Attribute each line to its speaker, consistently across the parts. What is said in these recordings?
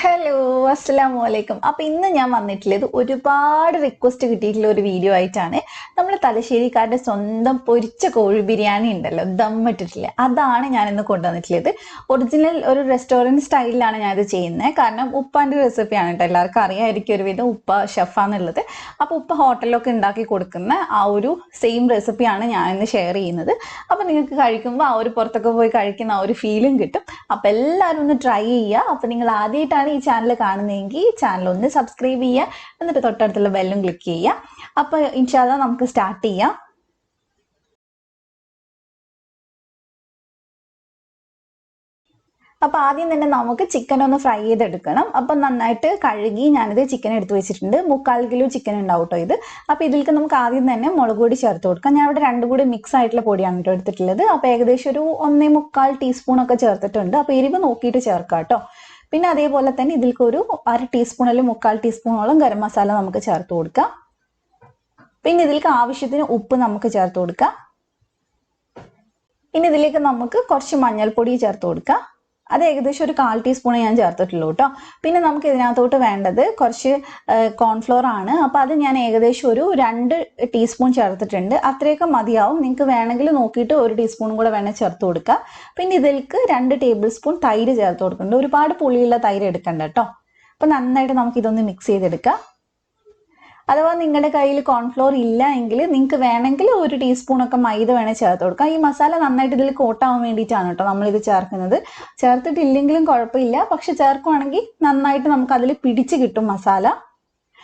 Speaker 1: Hello അസ്സലാമലൈക്കും. അപ്പോൾ ഇന്ന് ഞാൻ വന്നിട്ടുള്ളത് ഒരുപാട് റിക്വസ്റ്റ് കിട്ടിയിട്ടുള്ള ഒരു വീഡിയോ ആയിട്ടാണ്. നമ്മൾ തലശ്ശേരിക്കാരുടെ സ്വന്തം പൊരിച്ച കോഴി ബിരിയാണി ഉണ്ടല്ലോ, ദമ്മിട്ടിട്ടില്ല, അതാണ് ഞാൻ ഇന്ന് കൊണ്ടുവന്നിട്ടുള്ളത്. ഒറിജിനൽ ഒരു റെസ്റ്റോറൻറ്റ് സ്റ്റൈലിലാണ് ഞാനിത് ചെയ്യുന്നത്. കാരണം ഉപ്പാൻ്റെ റെസിപ്പിയാണ് കേട്ടോ, എല്ലാവർക്കും അറിയാമായിരിക്കും ഒരുവിധം ഉപ്പ ഷെഫാന്നുള്ളത്. അപ്പോൾ ഉപ്പ ഹോട്ടലിലൊക്കെ ഉണ്ടാക്കി കൊടുക്കുന്ന ആ ഒരു സെയിം റെസിപ്പിയാണ് ഞാൻ ഇന്ന് ഷെയർ ചെയ്യുന്നത്. അപ്പോൾ നിങ്ങൾക്ക് കഴിക്കുമ്പോൾ ആ ഒരു പുറത്തൊക്കെ പോയി കഴിക്കുന്ന ആ ഒരു ഫീലും കിട്ടും. അപ്പോൾ എല്ലാവരും ഒന്ന് ട്രൈ ചെയ്യുക. അപ്പോൾ നിങ്ങൾ ആദ്യമായിട്ടാണ് ഈ ചാനൽ കാണുന്നതെങ്കിൽ ചാനൽ ഒന്ന് സബ്സ്ക്രൈബ് ചെയ്യുക, എന്നിട്ട് തൊട്ടടുത്തുള്ള ബെല്ലും ക്ലിക്ക് ചെയ്യുക. അപ്പോൾ ഇൻഷാ അല്ലാഹ് നമുക്ക് സ്റ്റാർട്ട് ചെയ്യാം. അപ്പോൾ ആദ്യം തന്നെ നമുക്ക് ചിക്കൻ ഒന്ന് ഫ്രൈ ചെയ്തെടുക്കണം. അപ്പം നന്നായിട്ട് കഴുകി ഞാനിത് ചിക്കൻ എടുത്ത് വെച്ചിട്ടുണ്ട്. 3/4 കിലോ ചിക്കൻ ഉണ്ടാവും കേട്ടോ ഇത്. അപ്പോൾ ഇതിലേക്ക് നമുക്ക് ആദ്യം തന്നെ മുളക് പൊടി ചേർത്ത് കൊടുക്കാം. ഞാൻ ഇവിടെ രണ്ടും കൂടി മിക്സ് ആയിട്ടുള്ള പൊടിയാണ് കേട്ടോ എടുത്തിട്ടുള്ളത്. അപ്പോൾ ഏകദേശം ഒരു 1.25 ടീസ്പൂണൊക്കെ ചേർത്തിട്ടുണ്ട്. അപ്പോൾ എരിവ് നോക്കിയിട്ട് ചേർക്കാം കേട്ടോ. പിന്നെ അതേപോലെ തന്നെ ഇതിലേക്ക് ഒരു 1/2 ടീസ്പൂൺ അല്ലെങ്കിൽ 3/4 ടീസ്പൂണോളം ഗരം മസാല നമുക്ക് ചേർത്ത് കൊടുക്കാം. പിന്നെ ഇതിലേക്ക് ആവശ്യത്തിന് ഉപ്പ് നമുക്ക് ചേർത്ത് കൊടുക്കാം. ഇനി ഇതിലേക്ക് നമുക്ക് കുറച്ച് മഞ്ഞൾപ്പൊടി ചേർത്ത് കൊടുക്കാം. അത് ഏകദേശം ഒരു 1/4 ടീസ്പൂൺ ഞാൻ ചേർത്തിട്ടുള്ളൂ കേട്ടോ. പിന്നെ നമുക്ക് ഇതിനകത്തോട്ട് വേണ്ടത് കുറച്ച് കോൺഫ്ലോർ ആണ്. അപ്പോൾ അത് ഞാൻ ഏകദേശം ഒരു 2 ടീസ്പൂൺ ചേർത്തിട്ടുണ്ട്. അത്രയൊക്കെ മതിയാവും. നിങ്ങൾക്ക് വേണമെങ്കിൽ നോക്കിയിട്ട് 1 ടീസ്പൂൺ കൂടെ വേണേൽ ചേർത്ത് കൊടുക്കുക. പിന്നെ ഇതിലേക്ക് 2 ടേബിൾ സ്പൂൺ തൈര് ചേർത്ത് കൊടുക്കുന്നുണ്ട്. ഒരുപാട് പുളിയുള്ള തൈര് എടുക്കണ്ട കേട്ടോ. അപ്പോൾ നന്നായിട്ട് നമുക്ക് ഇതൊന്ന് മിക്സ് ചെയ്തെടുക്കാം. അഥവാ നിങ്ങളുടെ കയ്യിൽ കോൺഫ്ലോർ ഇല്ല എങ്കിൽ നിങ്ങൾക്ക് വേണമെങ്കിൽ 1 ടീസ്പൂണൊക്കെ മൈദ വേണേൽ ചേർത്ത് കൊടുക്കാം. ഈ മസാല നന്നായിട്ട് ഇതിൽ കോട്ടാവാൻ വേണ്ടിയിട്ടാണ് കേട്ടോ നമ്മളിത് ചേർക്കുന്നത്. ചേർത്തിട്ടില്ലെങ്കിലും കുഴപ്പമില്ല, പക്ഷെ ചേർക്കുവാണെങ്കിൽ നന്നായിട്ട് നമുക്ക് അതിൽ പിടിച്ച് കിട്ടും മസാല.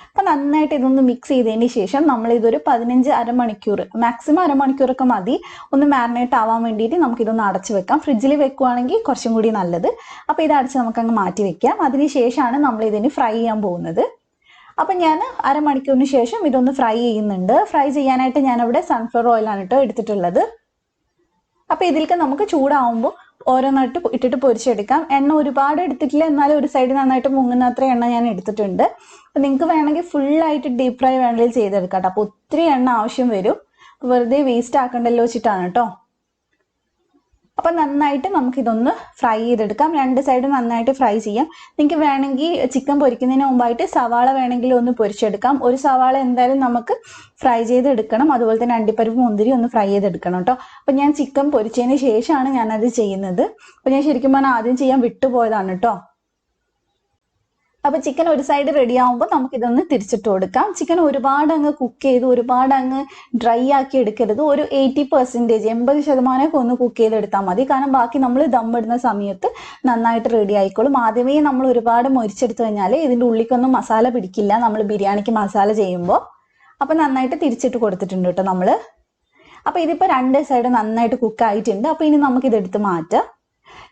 Speaker 1: അപ്പം നന്നായിട്ട് ഇതൊന്ന് മിക്സ് ചെയ്തതിന് ശേഷം നമ്മളിതൊരു 15 അരമണിക്കൂർ, മാക്സിമം അരമണിക്കൂറൊക്കെ മതി ഒന്ന് മാരിനേറ്റ് ആവാൻ വേണ്ടിയിട്ട് നമുക്കിതൊന്ന് അടച്ച് വെക്കാം. ഫ്രിഡ്ജിൽ വെക്കുവാണെങ്കിൽ കുറച്ചും കൂടി നല്ലത്. അപ്പോൾ ഇത് അടച്ച് നമുക്കങ്ങ് മാറ്റി വെക്കാം. അതിന് ശേഷമാണ് നമ്മളിതിന് ഫ്രൈ ചെയ്യാൻ പോകുന്നത്. അപ്പം ഞാൻ അരമണിക്കൂറിന് ശേഷം ഇതൊന്ന് ഫ്രൈ ചെയ്യുന്നുണ്ട്. ഫ്രൈ ചെയ്യാനായിട്ട് ഞാനിവിടെ സൺഫ്ലവർ ഓയിലാണ് കേട്ടോ എടുത്തിട്ടുള്ളത്. അപ്പോൾ ഇതിലേക്ക് നമുക്ക് ചൂടാവുമ്പോൾ ഓരോന്നായിട്ട് ഇട്ടിട്ട് പൊരിച്ചെടുക്കാം. എണ്ണ ഒരുപാട് എടുത്തിട്ടില്ല, എന്നാലും ഒരു സൈഡ് നന്നായിട്ട് മുങ്ങുന്ന അത്ര എണ്ണ ഞാൻ എടുത്തിട്ടുണ്ട്. അപ്പം നിങ്ങൾക്ക് വേണമെങ്കിൽ ഫുള്ളായിട്ട് ഡീപ്പ് ഫ്രൈ വേണമെങ്കിൽ ചെയ്തെടുക്കാം കേട്ടോ. അപ്പോൾ ഒത്തിരി എണ്ണ ആവശ്യം വരും. വെറുതെ വേസ്റ്റ് ആക്കണ്ടല്ലോ വെച്ചിട്ടാണ് കേട്ടോ. അപ്പം നന്നായിട്ട് നമുക്കിതൊന്ന് ഫ്രൈ ചെയ്തെടുക്കാം. 2 സൈഡ് നന്നായിട്ട് ഫ്രൈ ചെയ്യാം. നിങ്ങൾക്ക് വേണമെങ്കിൽ ചിക്കൻ പൊരിക്കുന്നതിന് മുമ്പായിട്ട് സവാള വേണമെങ്കിൽ ഒന്ന് പൊരിച്ചെടുക്കാം. ഒരു സവാള എന്തായാലും നമുക്ക് ഫ്രൈ ചെയ്തെടുക്കണം. അതുപോലെ തന്നെ അണ്ടിപ്പരിപ്പ് മുന്തിരി ഒന്ന് ഫ്രൈ ചെയ്തെടുക്കണം കേട്ടോ. അപ്പം ഞാൻ ചിക്കൻ പൊരിച്ചതിന് ശേഷമാണ് ഞാനത് ചെയ്യുന്നത്. അപ്പം ഞാൻ ശരിക്കും പറഞ്ഞാൽ ആദ്യം ചെയ്യാൻ വിട്ടുപോയതാണ് കേട്ടോ. അപ്പോൾ ചിക്കൻ ഒരു സൈഡ് റെഡി ആകുമ്പോൾ നമുക്കിതൊന്ന് തിരിച്ചിട്ട് കൊടുക്കാം. ചിക്കൻ ഒരുപാട് അങ്ങ് കുക്ക് ചെയ്ത് ഒരുപാട് അങ്ങ് ഡ്രൈ ആക്കി എടുക്കരുത്. ഒരു 80%, 80% ഒന്ന് കുക്ക് ചെയ്തെടുത്താൽ മതി. കാരണം ബാക്കി നമ്മൾ ദമ്മിടുന്ന സമയത്ത് നന്നായിട്ട് റെഡി ആയിക്കോളും. ആദ്യമേ നമ്മൾ ഒരുപാട് മൊരിച്ചെടുത്ത് കഴിഞ്ഞാൽ ഇതിൻ്റെ ഉള്ളിലേക്കൊന്നും മസാല പിടിക്കില്ല നമ്മൾ ബിരിയാണിക്ക് മസാല ചെയ്യുമ്പോൾ. അപ്പം നന്നായിട്ട് തിരിച്ചിട്ട് കൊടുത്തിട്ടുണ്ട് കേട്ടോ നമ്മൾ. അപ്പോൾ ഇതിപ്പോൾ 2 സൈഡ് നന്നായിട്ട് കുക്ക് ആയിട്ടുണ്ട്. അപ്പോൾ ഇനി നമുക്കിതെടുത്ത് മാറ്റാം.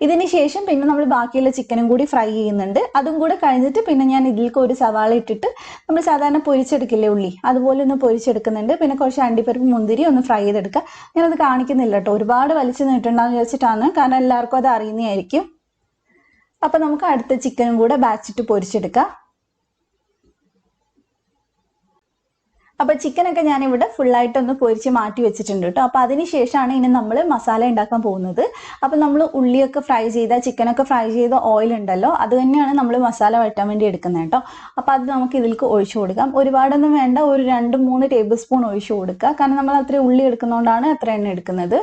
Speaker 1: ഇതിന് ശേഷം പിന്നെ നമ്മൾ ബാക്കിയുള്ള ചിക്കനും കൂടി ഫ്രൈ ചെയ്യുന്നുണ്ട്. അതും കൂടെ കഴിഞ്ഞിട്ട് പിന്നെ ഞാൻ ഇതിലേക്ക് ഒരു സവാള ഇട്ടിട്ട് നമ്മൾ സാധാരണ പൊരിച്ചെടുക്കില്ലേ ഉള്ളി, അതുപോലെ ഒന്ന് പൊരിച്ചെടുക്കുന്നുണ്ട്. പിന്നെ കുറച്ച് അണ്ടിപ്പരിപ്പ് മുന്തിരി ഒന്ന് ഫ്രൈ ചെയ്തെടുക്കുക. ഞാനത് കാണിക്കുന്നില്ല കേട്ടോ, ഒരുപാട് വലിച്ചു നീട്ടുണ്ടാന്ന് വിചാരിച്ചിട്ടാണ്, കാരണം എല്ലാവർക്കും അത് അറിയുന്നതായിരിക്കും. അപ്പം നമുക്ക് അടുത്ത ചിക്കനും കൂടെ ബാച്ചിട്ട് പൊരിച്ചെടുക്കാം. അപ്പോൾ ചിക്കനൊക്കെ ഞാനിവിടെ ഫുള്ളായിട്ടൊന്ന് പൊരിച്ച് മാറ്റി വെച്ചിട്ടുണ്ട് കേട്ടോ. അപ്പോൾ അതിന് ശേഷമാണ് ഇനി നമ്മൾ മസാല ഉണ്ടാക്കാൻ പോകുന്നത്. അപ്പോൾ നമ്മൾ ഉള്ളിയൊക്കെ ഫ്രൈ ചെയ്ത ചിക്കനൊക്കെ ഫ്രൈ ചെയ്ത ഓയിൽ ഉണ്ടല്ലോ, അത് തന്നെയാണ് നമ്മൾ മസാല വഴറ്റാൻ വേണ്ടി എടുക്കുന്നത് കേട്ടോ. അപ്പോൾ അത് നമുക്ക് ഇതിലേക്ക് ഒഴിച്ചു കൊടുക്കാം. ഒരുപാടൊന്നും വേണ്ട, ഒരു 2-3 ടേബിൾ സ്പൂൺ ഒഴിച്ചു കൊടുക്കുക. കാരണം നമ്മൾ അത്രയും ഉള്ളി എടുക്കുന്നതുകൊണ്ടാണ് അത്ര എണ്ണ എടുക്കുന്നത്.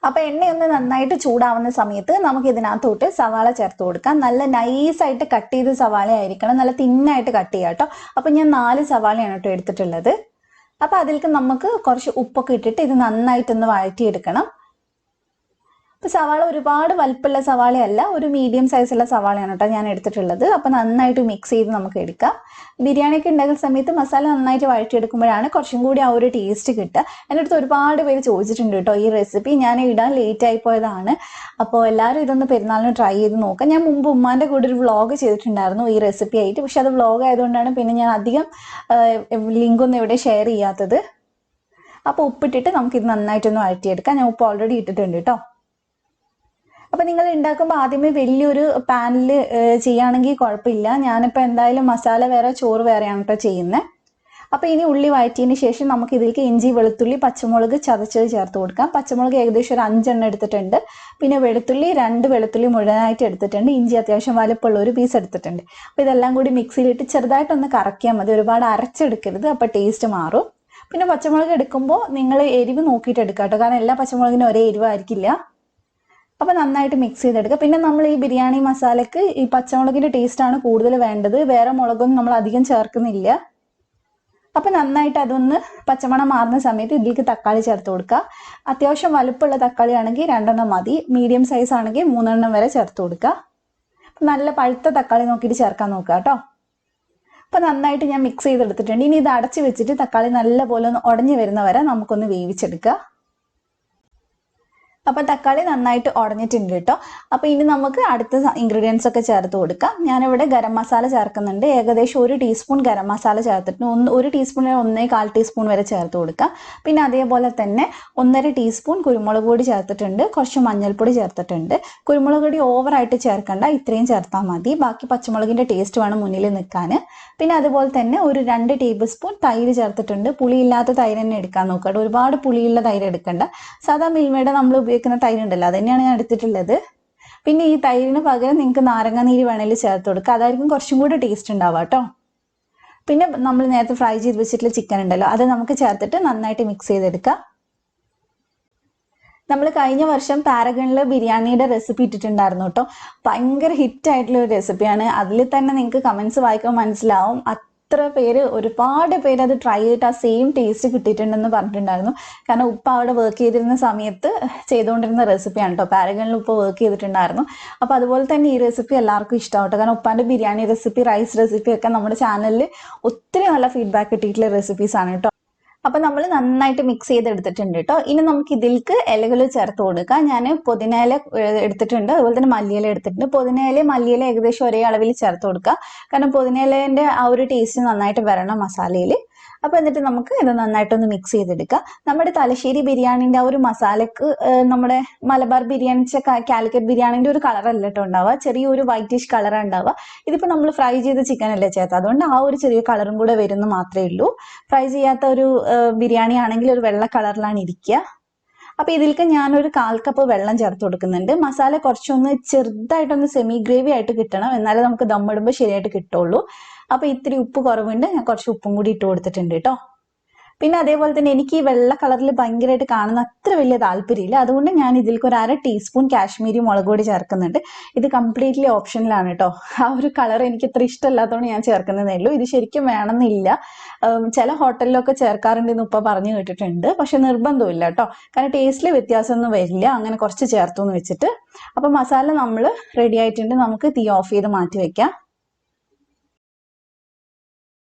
Speaker 1: അപ്പോൾ എണ്ണയൊന്ന് നന്നായിട്ട് ചൂടാവുന്ന സമയത്ത് നമുക്ക് ഇതിനകത്തോട്ട് സവാള ചേർത്ത് കൊടുക്കാം. നല്ല നൈസായിട്ട് കട്ട് ചെയ്ത സവാള ആയിരിക്കണം, നല്ല തിന്നായിട്ട് കട്ട് ചെയ്യാം കേട്ടോ. അപ്പോൾ ഞാൻ 4 സവാളയാണ് കേട്ടോ എടുത്തിട്ടുള്ളത്. അപ്പോൾ അതിലേക്ക് നമുക്ക് കുറച്ച് ഉപ്പൊക്കെ ഇട്ടിട്ട് ഇത് നന്നായിട്ടൊന്ന് വഴറ്റിയെടുക്കണം. ഇപ്പോൾ സവാള ഒരുപാട് വലിപ്പമുള്ള സവാളയല്ല, ഒരു മീഡിയം സൈസുള്ള സവാളയാണ് കേട്ടോ ഞാൻ എടുത്തിട്ടുള്ളത്. അപ്പോൾ നന്നായിട്ട് മിക്സ് ചെയ്ത് നമുക്ക് എടുക്കാം. ബിരിയാണിയൊക്കെ ഉണ്ടാക്കുന്ന സമയത്ത് മസാല നന്നായിട്ട് വഴറ്റിയെടുക്കുമ്പോഴാണ് കുറച്ചും കൂടി ആ ഒരു ടേസ്റ്റ് കിട്ടുക. എൻ്റെ അടുത്ത് ഒരുപാട് പേര് ചോദിച്ചിട്ടുണ്ട് കേട്ടോ ഈ റെസിപ്പി. ഞാൻ ഇടാൻ ലേറ്റ് ആയിപ്പോയതാണ്. അപ്പോൾ എല്ലാവരും ഇതൊന്ന് പെരുന്നാളിന് ട്രൈ ചെയ്ത് നോക്കാം. ഞാൻ മുമ്പ് ഉമ്മാൻ്റെ കൂടെ ഒരു വ്ളോഗ് ചെയ്തിട്ടുണ്ടായിരുന്നു ഈ റെസിപ്പി ആയിട്ട്. പക്ഷെ അത് വ്ളോഗ് ആയതുകൊണ്ടാണ് പിന്നെ ഞാൻ അധികം ലിങ്കൊന്നും ഇവിടെ ഷെയർ ചെയ്യാത്തത്. അപ്പോൾ ഉപ്പിട്ടിട്ട് നമുക്കിത് നന്നായിട്ടൊന്ന് വഴറ്റിയെടുക്കാം. ഞാൻ ഉപ്പ് ഓൾറെഡി ഇട്ടിട്ടുണ്ട് കേട്ടോ. അപ്പോൾ നിങ്ങൾ ഉണ്ടാക്കുമ്പോൾ ആദ്യമേ വലിയൊരു പാനിൽ ചെയ്യുകയാണെങ്കിൽ കുഴപ്പമില്ല. ഞാനിപ്പോൾ എന്തായാലും മസാല വേറെ ചോറ് വേറെയാണ് കേട്ടോ ചെയ്യുന്നത്. അപ്പോൾ ഇനി ഉള്ളി വഴറ്റിയതിന് ശേഷം നമുക്ക് ഇതിലേക്ക് ഇഞ്ചി വെളുത്തുള്ളി പച്ചമുളക് ചതച്ചത് ചേർത്ത് കൊടുക്കാം. പച്ചമുളക് ഏകദേശം ഒരു 5 എണ്ണം എടുത്തിട്ടുണ്ട്. പിന്നെ വെളുത്തുള്ളി 2 വെളുത്തുള്ളി മുഴുവനായിട്ട് എടുത്തിട്ടുണ്ട്. ഇഞ്ചി അത്യാവശ്യം വലുപ്പമുള്ള ഒരു പീസ് എടുത്തിട്ടുണ്ട്. അപ്പോൾ ഇതെല്ലാം കൂടി മിക്സിയിലിട്ട് ചെറുതായിട്ടൊന്ന് കറക്കിയാൽ മതി, ഒരുപാട് അരച്ചെടുക്കരുത്, അപ്പോൾ ടേസ്റ്റ് മാറും. പിന്നെ പച്ചമുളക് എടുക്കുമ്പോൾ നിങ്ങൾ എരിവ് നോക്കിയിട്ട് എടുക്കുക കേട്ടോ, കാരണം എല്ലാ പച്ചമുളകിനും ഒരേ എരിവായിരിക്കില്ല. അപ്പോൾ നന്നായിട്ട് മിക്സ് ചെയ്തെടുക്കുക. പിന്നെ നമ്മൾ ഈ ബിരിയാണി മസാലയ്ക്ക് ഈ പച്ചമുളകിൻ്റെ ടേസ്റ്റാണ് കൂടുതൽ വേണ്ടത്, വേറെ മുളകൊന്നും നമ്മൾ അധികം ചേർക്കുന്നില്ല. അപ്പോൾ നന്നായിട്ട് അതൊന്ന് പച്ചമണം മാറുന്ന സമയത്ത് ഇതിലേക്ക് തക്കാളി ചേർത്ത് കൊടുക്കുക. അത്യാവശ്യം വലുപ്പമുള്ള തക്കാളി ആണെങ്കിൽ 2 എണ്ണം മതി, മീഡിയം സൈസ് ആണെങ്കിൽ 3 എണ്ണം വരെ ചേർത്ത് കൊടുക്കുക. നല്ല പഴുത്ത തക്കാളി നോക്കിയിട്ട് ചേർക്കാൻ നോക്കുക കേട്ടോ. അപ്പോൾ നന്നായിട്ട് ഞാൻ മിക്സ് ചെയ്തെടുത്തിട്ടുണ്ട്. ഇനി ഇത് അടച്ച് വെച്ചിട്ട് തക്കാളി നല്ലപോലെ ഒന്ന് ഉടഞ്ഞു വരുന്ന വരെ നമുക്കൊന്ന് വേവിച്ചെടുക്കുക. അപ്പോൾ തക്കാളി നന്നായിട്ട് ഉടഞ്ഞിട്ടുണ്ട് കേട്ടോ. അപ്പോൾ ഇനി നമുക്ക് അടുത്ത ഇൻഗ്രീഡിയൻസ് ഒക്കെ ചേർത്ത് കൊടുക്കാം. ഞാനിവിടെ ഗരം മസാല ചേർക്കുന്നുണ്ട്. ഏകദേശം 1 ടീസ്പൂൺ ഗരം മസാല ചേർത്തിട്ടുണ്ട്. 1 ടീസ്പൂണിൽ 1.25 ടീസ്പൂൺ വരെ ചേർത്ത് കൊടുക്കാം. പിന്നെ അതേപോലെ തന്നെ 1.5 ടീസ്പൂൺ കുരുമുളക് പൊടി ചേർത്തിട്ടുണ്ട്. കുറച്ച് മഞ്ഞൾപ്പൊടി ചേർത്തിട്ടുണ്ട്. കുരുമുളക് പൊടി ഓവറായിട്ട് ചേർക്കണ്ട, ഇത്രയും ചേർത്താൽ മതി. ബാക്കി പച്ചമുളകിൻ്റെ ടേസ്റ്റ് വേണം മുന്നിൽ നിൽക്കാൻ. പിന്നെ അതുപോലെ തന്നെ ഒരു 2 ടേബിൾ സ്പൂൺ തൈര് ചേർത്തിട്ടുണ്ട്. പുളിയില്ലാത്ത തൈര് തന്നെ എടുക്കാൻ നോക്കുക, ഒരുപാട് പുളിയുള്ള തൈര് എടുക്കണ്ട. സാധാ മിൽമയുടെ നമ്മൾ ഉപയോഗിക്കുന്ന തൈര് ഉണ്ടല്ലോ, അത് തന്നെയാണ് ഞാൻ എടുത്തിട്ടുള്ളത്. പിന്നെ ഈ തൈരിന് പകരം നിങ്ങൾക്ക് നാരങ്ങ നീര് വേണമെങ്കിൽ ചേർത്ത് കൊടുക്കുക, അതായിരിക്കും കുറച്ചും കൂടി ടേസ്റ്റ് ഉണ്ടാവുക കേട്ടോ. പിന്നെ നമ്മൾ നേരത്തെ ഫ്രൈ ചെയ്ത് വെച്ചിട്ടുള്ള ചിക്കൻ ഉണ്ടല്ലോ, അത് നമുക്ക് ചേർത്തിട്ട് നന്നായിട്ട് മിക്സ് ചെയ്തെടുക്കുക. നമ്മൾ കഴിഞ്ഞ വർഷം പാരഗണിൽ ബിരിയാണിയുടെ റെസിപ്പി ഇട്ടിട്ടുണ്ടായിരുന്നു കേട്ടോ. ഭയങ്കര ഹിറ്റായിട്ടുള്ള ഒരു റെസിപ്പിയാണ്. അതിൽ തന്നെ നിങ്ങൾക്ക് കമൻസ് വായിക്കുമ്പോൾ മനസ്സിലാവും, ഒരുപാട് പേര് അത് ട്രൈ ചെയ്തിട്ട് ആ സെയിം ടേസ്റ്റ് കിട്ടിയിട്ടുണ്ടെന്ന് പറഞ്ഞിട്ടുണ്ടായിരുന്നു. കാരണം ഉപ്പ അവിടെ വർക്ക് ചെയ്തിരുന്ന സമയത്ത് ചെയ്തുകൊണ്ടിരുന്ന റെസിപ്പിയാണ് കേട്ടോ. പാരഗണിൽ ഉപ്പ വർക്ക് ചെയ്തിട്ടുണ്ടായിരുന്നു. അപ്പോൾ അതുപോലെ തന്നെ ഈ റെസിപ്പി എല്ലാവർക്കും ഇഷ്ടമാവട്ടെ. കാരണം ഉപ്പാൻ്റെ ബിരിയാണി റെസിപ്പി, റൈസ് റെസിപ്പി ഒക്കെ നമ്മുടെ ചാനലിൽ ഒത്തിരി നല്ല ഫീഡ്ബാക്ക് കിട്ടിയിട്ടുള്ള റെസിപ്പീസാണ് കേട്ടോ. അപ്പോൾ നമ്മൾ നന്നായിട്ട് മിക്സ് ചെയ്തെടുത്തിട്ടുണ്ട് കേട്ടോ. ഇനി നമുക്ക് ഇതിലേക്ക് ഇലകൾ ചേർത്ത് കൊടുക്കാം. ഞാൻ പുതിനയില എടുത്തിട്ടുണ്ട്, അതുപോലെ തന്നെ മല്ലിയില എടുത്തിട്ടുണ്ട്. പുതിനയില മല്ലിയില ഏകദേശം ഒരേ അളവിൽ ചേർത്ത് കൊടുക്കുക, കാരണം പുതിനയിലേൻ്റെ ആ ഒരു ടേസ്റ്റ് നന്നായിട്ട് വരണം മസാലയിൽ. അപ്പോൾ എന്നിട്ട് നമുക്ക് ഇത് നന്നായിട്ടൊന്ന് മിക്സ് ചെയ്തെടുക്കുക. നമ്മുടെ തലശ്ശേരി ബിരിയാണിൻ്റെ ആ ഒരു മസാലക്ക് നമ്മുടെ മലബാർ ബിരിയാണി, കാലിക്കറ്റ് ബിരിയാണിൻ്റെ ഒരു കളറല്ല കേട്ടോ ഉണ്ടാവുക, ചെറിയൊരു വൈറ്റിഷ് കളറാണ് ഉണ്ടാവുക. ഇതിപ്പോൾ നമ്മൾ ഫ്രൈ ചെയ്ത ചിക്കൻ അല്ലേ ചേർത്ത്, അതുകൊണ്ട് ആ ഒരു ചെറിയ കളറും കൂടെ വരുന്നു മാത്രമേ ഉള്ളൂ. ഫ്രൈ ചെയ്യാത്ത ഒരു ബിരിയാണി ആണെങ്കിൽ ഒരു വെള്ള കളറിലാണ് ഇരിക്കുക. അപ്പോൾ ഇതിലേക്ക് ഞാനൊരു 1/4 കപ്പ് വെള്ളം ചേർത്ത് കൊടുക്കുന്നുണ്ട്. മസാല കുറച്ചൊന്ന് ചെറുതായിട്ടൊന്ന് സെമി ഗ്രേവി ആയിട്ട് കിട്ടണം, എന്നാലേ നമുക്ക് ദമ്മിടുമ്പോൾ ശരിയായിട്ട് കിട്ടുള്ളൂ. അപ്പോൾ ഇത്തിരി ഉപ്പ് കുറവുണ്ട്, ഞാൻ കുറച്ച് ഉപ്പും കൂടി ഇട്ട് കൊടുത്തിട്ടുണ്ട് കേട്ടോ. പിന്നെ അതേപോലെ തന്നെ എനിക്ക് ഈ വെള്ള കളറിൽ ഭയങ്കരമായിട്ട് കാണുന്ന അത്ര വലിയ താല്പര്യമില്ല, അതുകൊണ്ട് ഞാൻ ഇതിലേക്ക് ഒരു 1/2 ടീസ്പൂൺ കാശ്മീരി മുളക് പൊടി ചേർക്കുന്നുണ്ട്. ഇത് കംപ്ലീറ്റ്ലി ഓപ്ഷനിലാണ് കേട്ടോ. ആ ഒരു കളർ എനിക്ക് ഇത്ര ഇഷ്ടമല്ലാത്തതുകൊണ്ട് ഞാൻ ചേർക്കുന്നതേ ഉള്ളൂ. ഇത് ശരിക്കും വേണമെന്നില്ല, ചില ഹോട്ടലിലൊക്കെ ചേർക്കാറുണ്ടെന്ന് ഉപ്പ പറഞ്ഞു കേട്ടിട്ടുണ്ട്, പക്ഷെ നിർബന്ധമില്ല കേട്ടോ. കാരണം ടേസ്റ്റിൽ വ്യത്യാസമൊന്നും വരില്ല, അങ്ങനെ കുറച്ച് ചേർത്തു എന്ന് വെച്ചിട്ട്. അപ്പോൾ മസാല നമ്മൾ റെഡി ആയിട്ടുണ്ട്, നമുക്ക് തീ ഓഫ് ചെയ്ത് മാറ്റി വെക്കാം.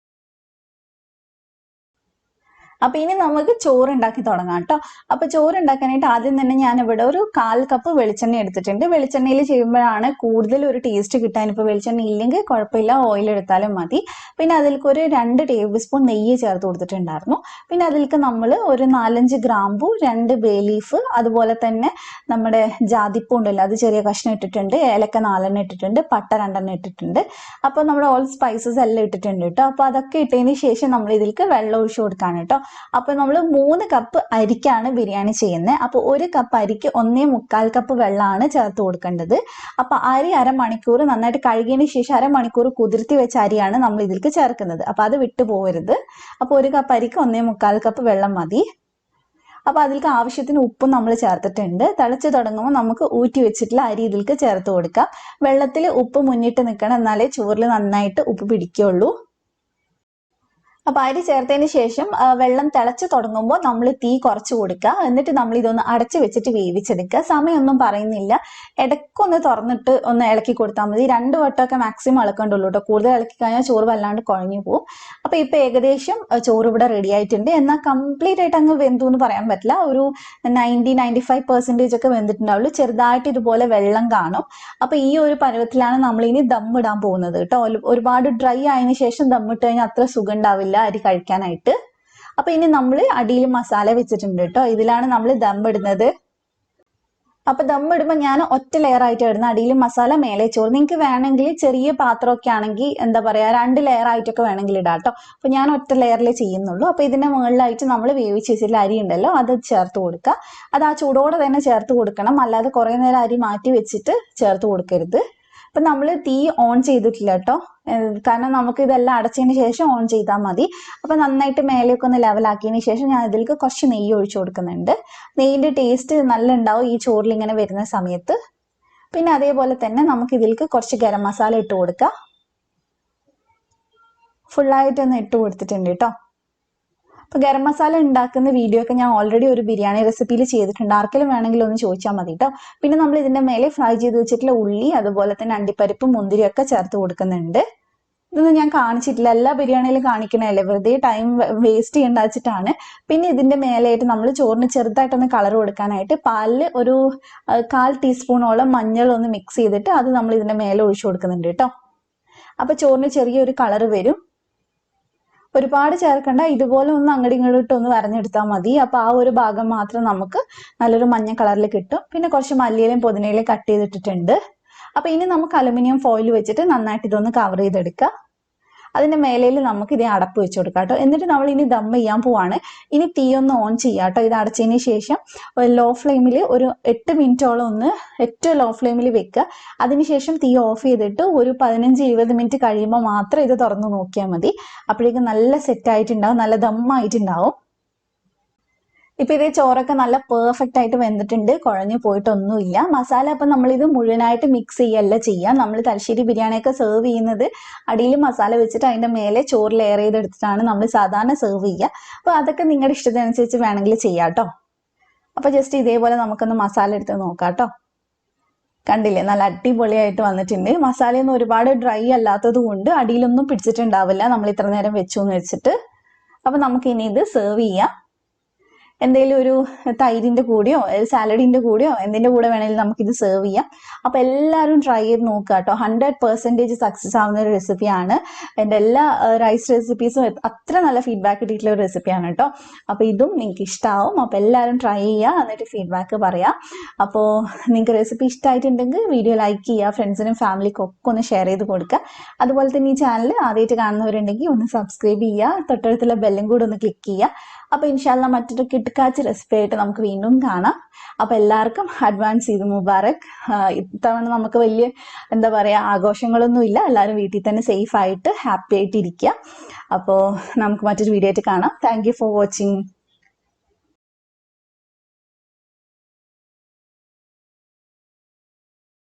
Speaker 1: അപ്പോൾ ഇനി നമുക്ക് ചോറുണ്ടാക്കി തുടങ്ങാം കേട്ടോ. അപ്പോൾ ചോറുണ്ടാക്കാനായിട്ട് ആദ്യം തന്നെ ഞാൻ ഇവിടെ ഒരു 1/4 കപ്പ് വെളിച്ചെണ്ണ എടുത്തിട്ടുണ്ട്. വെളിച്ചെണ്ണയിൽ ചെയ്യുമ്പോഴാണ് കൂടുതൽ ഒരു ടേസ്റ്റ് കിട്ടാൻ. ഇപ്പോൾ വെളിച്ചെണ്ണ ഇല്ലെങ്കിൽ കുഴപ്പമില്ല, ഓയിൽ എടുത്താലും മതി. പിന്നെ അതിലേക്ക് ഒരു 2 ടേബിൾ സ്പൂൺ നെയ്യ് ചേർത്ത് കൊടുത്തിട്ടുണ്ടായിരുന്നു. പിന്നെ അതിലേക്ക് നമ്മൾ ഒരു 4-5 ഗ്രാമ്പു, 2 ബേ ലീഫ്, അതുപോലെ തന്നെ നമ്മുടെ ജാതിപ്പൂ ഉണ്ടല്ലോ, അത് ചെറിയ കഷ്ണം ഇട്ടിട്ടുണ്ട്. ഏലക്ക 4 എണ്ണം ഇട്ടിട്ടുണ്ട്, പട്ട 2 എണ്ണം ഇട്ടിട്ടുണ്ട്. അപ്പോൾ നമ്മുടെ ഓൾ സ്പൈസസ് എല്ലാം ഇട്ടിട്ടുണ്ട് കേട്ടോ. അപ്പോൾ അതൊക്കെ ഇട്ടതിന് ശേഷം നമ്മൾ ഇതിലേക്ക് വെള്ളം ഒഴിച്ചു കൊടുക്കാണ് കേട്ടോ. അപ്പോൾ നമ്മൾ 3 കപ്പ് അരിക്കാണ് ബിരിയാണി ചെയ്യുന്നത്. അപ്പോൾ 1 കപ്പ് അരിക്ക് 1.25 കപ്പ് വെള്ളമാണ് ചേർത്ത് കൊടുക്കേണ്ടത്. അപ്പോൾ അരി അരമണിക്കൂർ നന്നായിട്ട് കഴുകിയതിന് ശേഷം അരമണിക്കൂർ കുതിർത്തി വെച്ച അരിയാണ് നമ്മൾ ഇതിലേക്ക് ചേർക്കുന്നത്. അപ്പോൾ അത് വിട്ടു പോകരുത്. അപ്പോൾ 1 കപ്പ് അരിക്ക് 1.25 കപ്പ് വെള്ളം മതി. അപ്പോൾ അതിലേക്ക് ആവശ്യത്തിന് ഉപ്പും നമ്മൾ ചേർത്തിട്ടുണ്ട്. തിളച്ച് തുടങ്ങുമ്പോൾ നമുക്ക് ഊറ്റി വെച്ചിട്ടുള്ള അരി ഇതിലേക്ക് ചേർത്ത് കൊടുക്കാം. വെള്ളത്തിൽ ഉപ്പ് മുന്നിട്ട് നിൽക്കണം, എന്നാലേ ചോറിൽ നന്നായിട്ട് ഉപ്പ് പിടിക്കുകയുള്ളൂ. അപ്പോൾ അരി ചേർത്തതിന് ശേഷം വെള്ളം തിളച്ച് തുടങ്ങുമ്പോൾ നമ്മൾ തീ കുറച്ച് കൊടുക്കുക. എന്നിട്ട് നമ്മൾ ഇതൊന്ന് അടച്ച് വെച്ചിട്ട് വേവിച്ചെടുക്കുക. സമയമൊന്നും പറയുന്നില്ല, ഇടയ്ക്കൊന്ന് തുറന്നിട്ട് ഒന്ന് ഇളക്കി കൊടുത്താൽ മതി. 2 വട്ടമൊക്കെ മാക്സിമം ഇളക്കണ്ടുള്ളൂ കേട്ടോ. കൂടുതൽ ഇളക്കി കഴിഞ്ഞാൽ ചോറ് വല്ലാണ്ട് കുഴഞ്ഞു പോകും. അപ്പോൾ ഇപ്പോൾ ഏകദേശം ചോറ് ഇവിടെ റെഡി ആയിട്ടുണ്ട്. എന്നാൽ കംപ്ലീറ്റ് ആയിട്ട് അങ്ങ് വെന്തു എന്ന് പറയാൻ പറ്റില്ല, ഒരു 90-95% ഒക്കെ വെന്തിട്ടുണ്ടാവുള്ളൂ. ചെറുതായിട്ട് ഇതുപോലെ വെള്ളം കാണും. അപ്പോൾ ഈ ഒരു പരുവത്തിലാണ് നമ്മളിനി ദമ്മിടാൻ പോകുന്നത് കേട്ടോ. ഒരുപാട് ഡ്രൈ ആയതിനു ശേഷം ദമ്മിട്ട് കഴിഞ്ഞാൽ അത്ര സുഖം ഉണ്ടാവില്ല അരി കഴിക്കാനായിട്ട്. അപ്പൊ ഇനി നമ്മൾ അടിയിൽ മസാല വെച്ചിട്ടുണ്ട് കേട്ടോ. ഇതിലാണ് നമ്മൾ ദം ഇടുന്നത്. അപ്പൊ ദം ഇടുമ്പോൾ ഞാൻ ഒറ്റ ലെയർ ആയിട്ട് ഇടുന്ന, അടിയിൽ മസാല മേലെ ചോറ്. നിങ്ങൾക്ക് വേണമെങ്കിൽ ചെറിയ പാത്രമൊക്കെ ആണെങ്കിൽ എന്താ പറയാ 2 ലെയർ ആയിട്ടൊക്കെ വേണമെങ്കിൽ ഇടാം കേട്ടോ. അപ്പൊ ഞാൻ ഒറ്റ ലെയറിലേ ചെയ്യുന്നുള്ളൂ. അപ്പൊ ഇതിന്റെ മുകളിലായിട്ട് നമ്മൾ വേവിച്ച് വെച്ചിട്ടുള്ള അരി ഉണ്ടല്ലോ അത് ചേർത്ത് കൊടുക്കുക. അത് ആ ചൂടോടെ തന്നെ ചേർത്ത് കൊടുക്കണം, അല്ലാതെ കുറെ നേരം അരി മാറ്റി വെച്ചിട്ട് ചേർത്ത് കൊടുക്കരുത്. അപ്പൊ നമ്മൾ തീ ഓൺ ചെയ്തിട്ടില്ല കേട്ടോ, കാരണം നമുക്ക് ഇതെല്ലാം അടച്ചതിന് ശേഷം ഓൺ ചെയ്താൽ മതി. അപ്പൊ നന്നായിട്ട് മേലെയൊക്കെ ഒന്ന് ലെവലാക്കിയതിന് ശേഷം ഞാൻ ഇതിലേക്ക് കുറച്ച് നെയ്യ് ഒഴിച്ചു കൊടുക്കുന്നുണ്ട്. നെയ്യിന്റെ ടേസ്റ്റ് നല്ല ഉണ്ടാവും ഈ ചോറിൽ ഇങ്ങനെ വരുന്ന സമയത്ത്. പിന്നെ അതേപോലെ തന്നെ നമുക്ക് ഇതിലേക്ക് കുറച്ച് ഗരം മസാല ഇട്ട് കൊടുക്കാം. ഫുള്ളായിട്ടൊന്ന് ഇട്ട് കൊടുത്തിട്ടുണ്ട് കേട്ടോ. അപ്പൊ ഗരം മസാല ഉണ്ടാക്കുന്ന വീഡിയോ ഒക്കെ ഞാൻ ഓൾറെഡി ഒരു ബിരിയാണി റെസിപ്പിയിൽ ചെയ്തിട്ടുണ്ട്, ആർക്കെങ്കിലും വേണമെങ്കിൽ ഒന്ന് ചോദിച്ചാൽ മതി കേട്ടോ. പിന്നെ നമ്മൾ ഇതിന്റെ മേലെ ഫ്രൈ ചെയ്ത് വെച്ചിട്ടുള്ള ഉള്ളി, അതുപോലെ തന്നെ അണ്ടിപ്പരിപ്പും മുന്തിരിയൊക്കെ ചേർത്ത് കൊടുക്കുന്നുണ്ട്. ഇതൊന്നും ഞാൻ കാണിച്ചിട്ടില്ല, എല്ലാ ബിരിയാണിയിലും കാണിക്കണല്ലേ, വെറുതെ ടൈം വേസ്റ്റ് ചെയ്യേണ്ട വെച്ചിട്ടാണ്. പിന്നെ ഇതിന്റെ മേലെയായിട്ട് നമ്മൾ ചോറിന് ചെറുതായിട്ടൊന്ന് കളർ കൊടുക്കാനായിട്ട് പാലിൽ ഒരു 1/4 ടീസ്പൂണോളം മഞ്ഞൾ ഒന്ന് മിക്സ് ചെയ്തിട്ട് അത് നമ്മൾ ഇതിന്റെ മേലെ ഒഴിച്ചു കൊടുക്കുന്നുണ്ട് കേട്ടോ. അപ്പൊ ചോറിന് ചെറിയൊരു കളർ വരും. ഒരുപാട് ചേർക്കണ്ട, ഇതുപോലെ ഒന്ന് അങ്ങോട്ടും ഇങ്ങോട്ടും ഒന്ന് വരഞ്ഞെടുത്താൽ മതി. അപ്പൊ ആ ഒരു ഭാഗം മാത്രം നമുക്ക് നല്ലൊരു മഞ്ഞ കളറിൽ കിട്ടും. പിന്നെ കുറച്ച് മല്ലിയിലയും പുതിനയിലയും കട്ട് ചെയ്തിട്ടിട്ടുണ്ട്. അപ്പൊ ഇനി നമുക്ക് അലുമിനിയം ഫോയിൽ വെച്ചിട്ട് നന്നായിട്ട് ഇതൊന്ന് കവർ ചെയ്തെടുക്കുക. അതിന്റെ മേലയിൽ നമുക്ക് ഇതേ അടപ്പ് വെച്ച് കൊടുക്കാം കേട്ടോ. എന്നിട്ട് നമ്മൾ ഇനി ദം ചെയ്യാൻ പോവാണ്. ഇനി തീ ഒന്ന് ഓൺ ചെയ്യാം കേട്ടോ. ഇത് അടച്ചതിന് ശേഷം ലോ ഫ്ലെയിമിൽ ഒരു 8 മിനിറ്റോളം ഒന്ന് ഏറ്റവും ലോ ഫ്ലെയിമിൽ വെക്കുക. അതിനുശേഷം തീ ഓഫ് ചെയ്തിട്ട് ഒരു 15-20 മിനിറ്റ് കഴിയുമ്പോൾ മാത്രം ഇത് തുറന്ന് നോക്കിയാൽ മതി. അപ്പോഴേക്കും നല്ല സെറ്റ് ആയിട്ടുണ്ടാവും, നല്ല ദമ്മായിട്ടുണ്ടാവും. ഇപ്പൊ ഇതേ ചോറൊക്കെ നല്ല പെർഫെക്റ്റ് ആയിട്ട് വെന്തിട്ടുണ്ട്, കുഴഞ്ഞു പോയിട്ടൊന്നുമില്ല. മസാല അപ്പൊ നമ്മളിത് മുഴുവനായിട്ട് മിക്സ് ചെയ്യല്ല ചെയ്യാം. നമ്മൾ തലശ്ശേരി ബിരിയാണിയൊക്കെ സെർവ് ചെയ്യുന്നത് അടിയിൽ മസാല വെച്ചിട്ട് അതിന്റെ മേലെ ചോറ് ലെയർ ചെയ്തെടുത്തിട്ടാണ് നമ്മൾ സാധാരണ സെർവ് ചെയ്യുക. അപ്പൊ അതൊക്കെ നിങ്ങളുടെ ഇഷ്ടത്തിനനുസരിച്ച് വേണമെങ്കിൽ ചെയ്യാം കേട്ടോ. അപ്പൊ ജസ്റ്റ് ഇതേപോലെ നമുക്കൊന്ന് മസാല എടുത്ത് നോക്കാം കേട്ടോ. കണ്ടില്ലേ, നല്ല അടിപൊളിയായിട്ട് വന്നിട്ടുണ്ട്. മസാലയൊന്നും ഒരുപാട് ഡ്രൈ അല്ലാത്തത് കൊണ്ട് അടിയിലൊന്നും പിടിച്ചിട്ടുണ്ടാവില്ല നമ്മൾ ഇത്ര നേരം വെച്ചു എന്ന് വെച്ചിട്ട്. അപ്പൊ നമുക്ക് ഇനി ഇത് സെർവ് ചെയ്യാം. എന്തെങ്കിലും ഒരു തൈരിന്റെ കൂടെയോ സാലഡിന്റെ കൂടെയോ എന്തിന്റെ കൂടെ വേണമെങ്കിലും നമുക്കിത് സെർവ് ചെയ്യാം. അപ്പൊ എല്ലാവരും ട്രൈ ചെയ്ത് നോക്കുക കേട്ടോ. 100% സക്സസ് ആവുന്ന ഒരു റെസിപ്പിയാണ്. എൻ്റെ എല്ലാ റൈസ് റെസിപ്പീസും അത്ര നല്ല ഫീഡ്ബാക്ക് കിട്ടിയിട്ടുള്ള ഒരു റെസിപ്പിയാണ് കേട്ടോ. അപ്പൊ ഇതും നിങ്ങൾക്ക് ഇഷ്ടമാവും. അപ്പൊ എല്ലാവരും ട്രൈ ചെയ്യുക, എന്നിട്ട് ഫീഡ്ബാക്ക് പറയാം. അപ്പോൾ നിങ്ങൾക്ക് റെസിപ്പി ഇഷ്ടമായിട്ടുണ്ടെങ്കിൽ വീഡിയോ ലൈക്ക് ചെയ്യുക, ഫ്രണ്ട്സിനും ഫാമിലിക്കും ഒക്കെ ഒന്ന് ഷെയർ ചെയ്ത് കൊടുക്കുക. അതുപോലെ തന്നെ ഈ ചാനൽ ആദ്യമായിട്ട് കാണുന്നവരുണ്ടെങ്കിൽ ഒന്ന് സബ്സ്ക്രൈബ് ചെയ്യുക, തൊട്ടടുത്തുള്ള ബെല്ലും കൂടെ ഒന്ന് ക്ലിക്ക് ചെയ്യുക. അപ്പൊ ഇൻഷാല്ല മറ്റൊരു കിട്ടുകാച്ച് റെസിപ്പി ആയിട്ട് നമുക്ക് വീണ്ടും കാണാം. അപ്പൊ എല്ലാവർക്കും അഡ്വാൻസ് ഈദ് മുബാറക്. ഇത്തവണ നമുക്ക് വലിയ എന്താ പറയാ ആഘോഷങ്ങളൊന്നും ഇല്ല, എല്ലാവരും വീട്ടിൽ തന്നെ സേഫ് ആയിട്ട് ഹാപ്പി ആയിട്ട് ഇരിക്കുക. അപ്പോൾ നമുക്ക് മറ്റൊരു വീഡിയോ ആയിട്ട് കാണാം. Thank you for watching.